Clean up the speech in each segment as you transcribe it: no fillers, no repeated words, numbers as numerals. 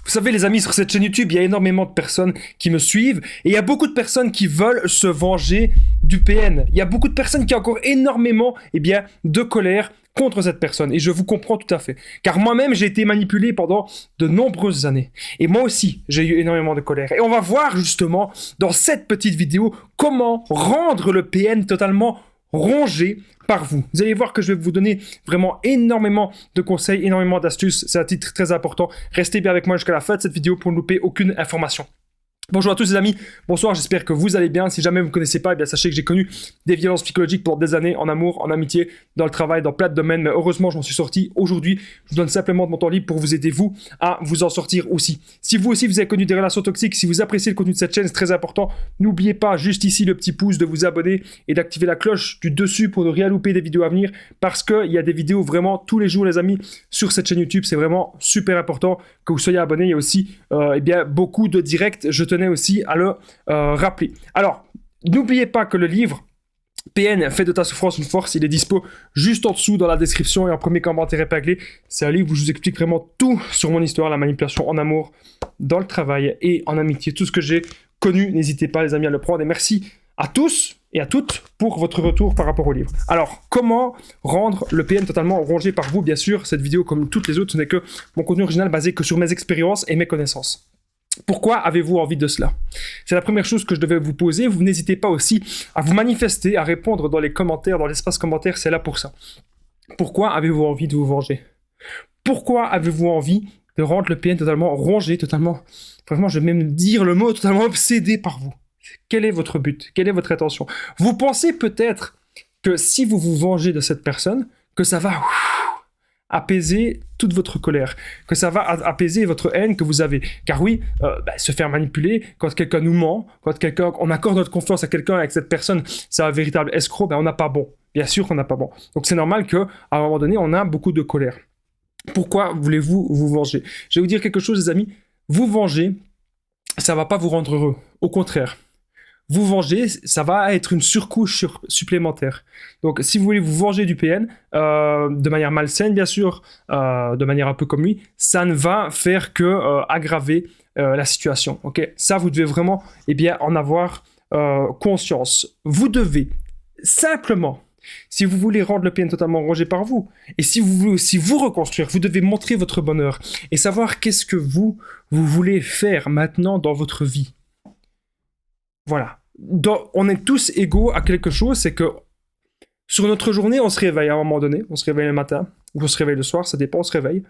Vous savez les amis, sur cette chaîne YouTube, il y a énormément de personnes qui me suivent et il y a beaucoup de personnes qui veulent se venger du PN. Il y a beaucoup de personnes qui ont encore énormément de colère contre cette personne et je vous comprends tout à fait. Car moi-même, j'ai été manipulé pendant de nombreuses années. Et moi aussi, j'ai eu énormément de colère. Et on va voir justement dans cette petite vidéo comment rendre le PN totalement rongé par vous. Vous allez voir que je vais vous donner vraiment énormément de conseils, énormément d'astuces. C'est un titre très important. Restez bien avec moi jusqu'à la fin de cette vidéo pour ne louper aucune information. Bonjour à tous les amis, bonsoir, j'espère que vous allez bien. Si jamais vous ne me connaissez pas, sachez que j'ai connu des violences psychologiques pendant des années, en amour, en amitié, dans le travail, dans plein de domaines, mais heureusement j'en suis sorti. Aujourd'hui, je vous donne simplement de mon temps libre pour vous aider vous à vous en sortir aussi. Si vous aussi vous avez connu des relations toxiques, si vous appréciez le contenu de cette chaîne, c'est très important. N'oubliez pas juste ici le petit pouce de vous abonner et d'activer la cloche du dessus pour ne rien louper des vidéos à venir, parce qu'il y a des vidéos vraiment tous les jours les amis sur cette chaîne YouTube. C'est vraiment super important que vous soyez abonnés. Il y a aussi beaucoup de directs, je tenais aussi à le rappeler. Alors, n'oubliez pas que le livre PN, fait de ta souffrance une force, il est dispo juste en dessous dans la description et en premier commentaire épinglé. C'est un livre où je vous explique vraiment tout sur mon histoire, la manipulation en amour, dans le travail et en amitié, tout ce que j'ai connu. N'hésitez pas les amis à le prendre et merci à tous et à toutes pour votre retour par rapport au livre. Alors, comment rendre le PN totalement rongé par vous? Bien sûr, cette vidéo, comme toutes les autres, ce n'est que mon contenu original basé que sur mes expériences et mes connaissances. Pourquoi avez-vous envie de cela? C'est la première chose que je devais vous poser. Vous n'hésitez pas aussi à vous manifester, à répondre dans les commentaires, dans l'espace commentaire, c'est là pour ça. Pourquoi avez-vous envie de vous venger? Pourquoi avez-vous envie de rendre le PN totalement rongé, totalement, vraiment je vais même dire le mot, totalement obsédé par vous? Quel est votre but? Quelle est votre intention? Vous pensez peut-être que si vous vous vengez de cette personne, que ça va apaiser toute votre colère, que ça va apaiser votre haine que vous avez. Car oui, se faire manipuler, quand quelqu'un nous ment, quand on accorde notre confiance à quelqu'un, avec cette personne, c'est un véritable escroc, on n'a pas bon. Bien sûr qu'on n'a pas bon. Donc c'est normal qu'à un moment donné, on a beaucoup de colère. Pourquoi voulez-vous vous venger? Je vais vous dire quelque chose les amis, vous venger, ça va pas vous rendre heureux. Au contraire. Vous venger, ça va être une surcouche supplémentaire. Donc, si vous voulez vous venger du PN, de manière malsaine, bien sûr, de manière un peu comme lui, ça ne va faire que aggraver la situation. Okay? Ça, vous devez vraiment en avoir conscience. Vous devez simplement, si vous voulez rendre le PN totalement rongé par vous, et si vous voulez aussi vous reconstruire, vous devez montrer votre bonheur et savoir qu'est-ce que vous voulez faire maintenant dans votre vie. Voilà. On est tous égaux à quelque chose, c'est que sur notre journée, on se réveille à un moment donné, on se réveille le matin, ou on se réveille le soir, ça dépend, on se réveille.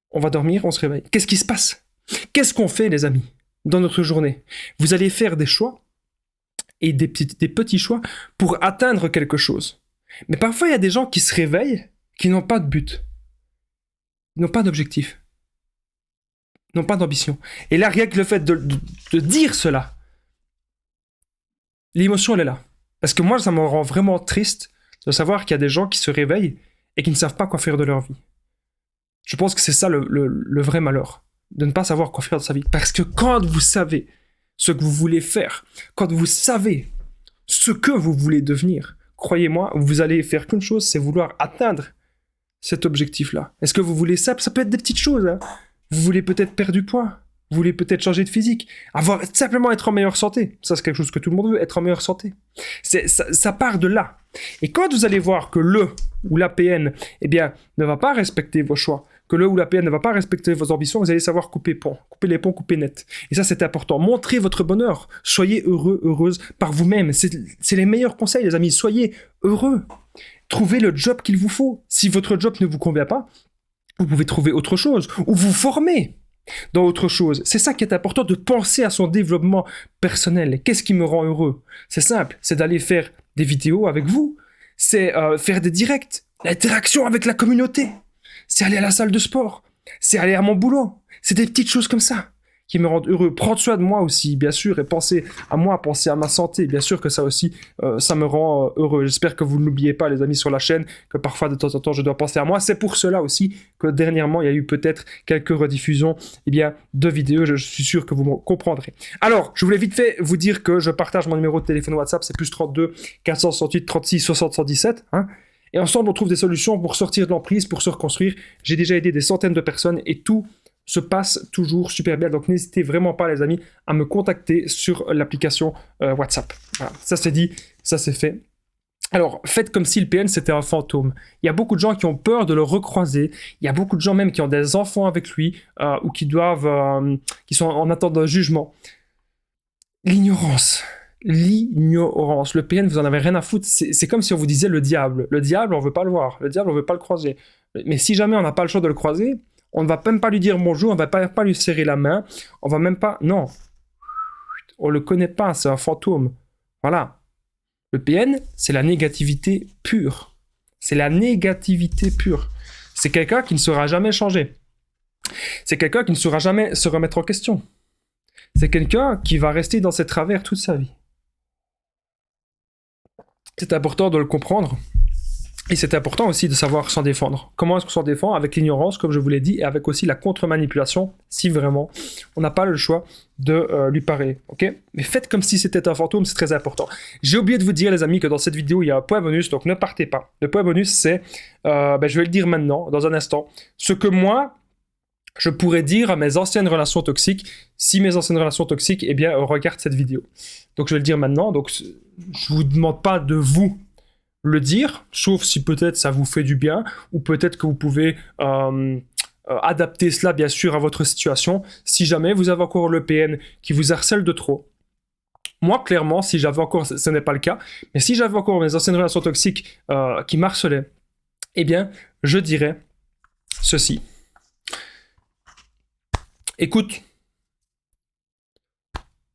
On va dormir, on se réveille. Qu'est-ce qui se passe? Qu'est-ce qu'on fait, les amis, dans notre journée? Vous allez faire des choix, et des petits choix, pour atteindre quelque chose. Mais parfois, il y a des gens qui se réveillent, qui n'ont pas de but. Ils n'ont pas d'objectif. Ils n'ont pas d'ambition. Et là, rien que le fait de dire cela, l'émotion, elle est là. Parce que moi, ça me rend vraiment triste de savoir qu'il y a des gens qui se réveillent et qui ne savent pas quoi faire de leur vie. Je pense que c'est ça le vrai malheur, de ne pas savoir quoi faire de sa vie. Parce que quand vous savez ce que vous voulez faire, quand vous savez ce que vous voulez devenir, croyez-moi, vous allez faire qu'une chose, c'est vouloir atteindre cet objectif-là. Est-ce que vous voulez ça? Ça peut être des petites choses. Hein. Vous voulez peut-être perdre du poids. Vous voulez peut-être changer de physique, simplement être en meilleure santé. Ça, c'est quelque chose que tout le monde veut, être en meilleure santé. Ça part de là. Et quand vous allez voir que le ou la PN, ne va pas respecter vos choix, que le ou la PN ne va pas respecter vos ambitions, vous allez savoir couper les ponts, couper net. Et ça, c'est important. Montrez votre bonheur. Soyez heureux, heureuse par vous-même. C'est les meilleurs conseils, les amis. Soyez heureux. Trouvez le job qu'il vous faut. Si votre job ne vous convient pas, vous pouvez trouver autre chose ou vous former dans autre chose. C'est ça qui est important, de penser à son développement personnel. Qu'est-ce qui me rend heureux? C'est simple, c'est d'aller faire des vidéos avec vous, c'est faire des directs, l'interaction avec la communauté, c'est aller à la salle de sport, c'est aller à mon boulot, c'est des petites choses comme ça qui me rendent heureux. Prendre soin de moi aussi, bien sûr, et penser à moi, penser à ma santé, bien sûr que ça aussi, ça me rend heureux. J'espère que vous ne l'oubliez pas, les amis, sur la chaîne, que parfois, de temps en temps, je dois penser à moi. C'est pour cela aussi que dernièrement, il y a eu peut-être quelques rediffusions de vidéos. Je suis sûr que vous me comprendrez. Alors, je voulais vite fait vous dire que je partage mon numéro de téléphone WhatsApp, c'est plus 32 468 36 60 117, hein. Et ensemble, on trouve des solutions pour sortir de l'emprise, pour se reconstruire. J'ai déjà aidé des centaines de personnes et tout se passe toujours super bien. Donc n'hésitez vraiment pas les amis à me contacter sur l'application WhatsApp. Voilà, ça c'est dit, ça c'est fait. Alors, faites comme si le PN c'était un fantôme. Il y a beaucoup de gens qui ont peur de le recroiser. Il y a beaucoup de gens même qui ont des enfants avec lui ou qui sont en attente d'un jugement. L'ignorance. Le PN, vous en avez rien à foutre. C'est comme si on vous disait le diable. Le diable, on veut pas le voir. Le diable, on veut pas le croiser. Mais si jamais on n'a pas le choix de le croiser, on ne va même pas lui dire bonjour, on va pas lui serrer la main, on va même pas... Non. On le connaît pas, c'est un fantôme. Voilà. Le PN, c'est la négativité pure. C'est la négativité pure. C'est quelqu'un qui ne sera jamais changé. C'est quelqu'un qui ne saura jamais se remettre en question. C'est quelqu'un qui va rester dans ses travers toute sa vie. C'est important de le comprendre. Et c'est important aussi de savoir s'en défendre. Comment est-ce qu'on s'en défend? Avec l'ignorance, comme je vous l'ai dit, et avec aussi la contre-manipulation, si vraiment on n'a pas le choix de lui parler. Okay, mais faites comme si c'était un fantôme, c'est très important. J'ai oublié de vous dire, les amis, que dans cette vidéo, il y a un point bonus, donc ne partez pas. Le point bonus, c'est, je vais le dire maintenant, dans un instant, ce que moi, je pourrais dire à mes anciennes relations toxiques, si mes anciennes relations toxiques, eh bien, regardent cette vidéo. Donc je vais le dire maintenant, donc je vous demande pas de vous le dire, sauf si peut-être ça vous fait du bien, ou peut-être que vous pouvez adapter cela bien sûr à votre situation, si jamais vous avez encore le PN qui vous harcèle de trop. Moi clairement, si j'avais encore, ce n'est pas le cas, mais si j'avais encore mes anciennes relations toxiques qui m'harcelaient, eh bien je dirais ceci. Écoute,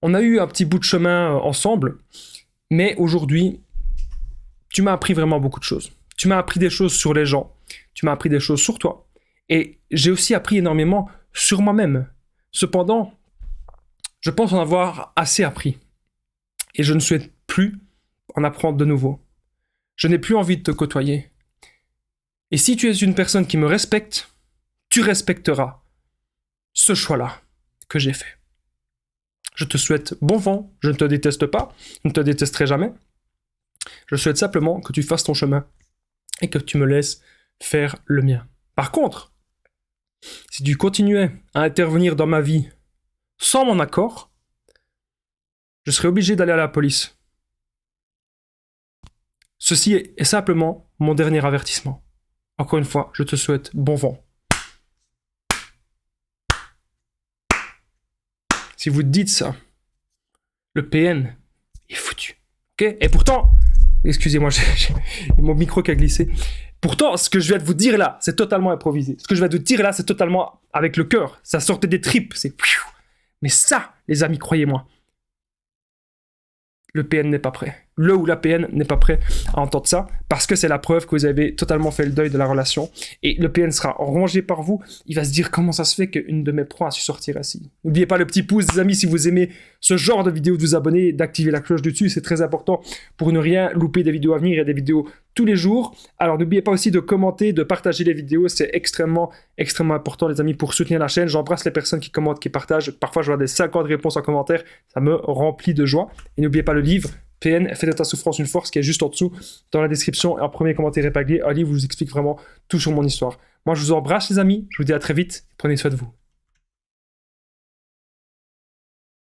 on a eu un petit bout de chemin ensemble, mais aujourd'hui, tu m'as appris vraiment beaucoup de choses. Tu m'as appris des choses sur les gens. Tu m'as appris des choses sur toi. Et j'ai aussi appris énormément sur moi-même. Cependant, je pense en avoir assez appris. Et je ne souhaite plus en apprendre de nouveau. Je n'ai plus envie de te côtoyer. Et si tu es une personne qui me respecte, tu respecteras ce choix-là que j'ai fait. Je te souhaite bon vent. Je ne te déteste pas. Je ne te détesterai jamais. Je souhaite simplement que tu fasses ton chemin et que tu me laisses faire le mien. Par contre, si tu continuais à intervenir dans ma vie sans mon accord, je serais obligé d'aller à la police. Ceci est simplement mon dernier avertissement. Encore une fois, je te souhaite bon vent. Si vous dites ça, le PN est foutu. Okay? Et pourtant, excusez-moi, mon micro qui a glissé. Pourtant, ce que je viens de vous dire là, c'est totalement improvisé. Ce que je viens de vous dire là, c'est totalement avec le cœur. Ça sortait des tripes. Mais ça, les amis, croyez-moi, le PN n'est pas prêt. Le ou la PN n'est pas prêt à entendre ça parce que c'est la preuve que vous avez totalement fait le deuil de la relation et le PN sera rongé par vous. Il va se dire comment ça se fait qu'une de mes proies a su sortir ainsi. N'oubliez pas le petit pouce, les amis, si vous aimez ce genre de vidéos, de vous abonner, d'activer la cloche dessus. C'est très important pour ne rien louper des vidéos à venir. Il y a des vidéos tous les jours. Alors n'oubliez pas aussi de commenter, de partager les vidéos. C'est extrêmement important, les amis, pour soutenir la chaîne. J'embrasse les personnes qui commentent, qui partagent. Parfois, je vois des 50 réponses en commentaire. Ça me remplit de joie. Et n'oubliez pas le livre PN, fais de ta souffrance une force, qui est juste en dessous dans la description et en premier commentaire épinglé. Un livre où je vous explique vraiment tout sur mon histoire. Moi, je vous embrasse, les amis. Je vous dis à très vite. Prenez soin de vous.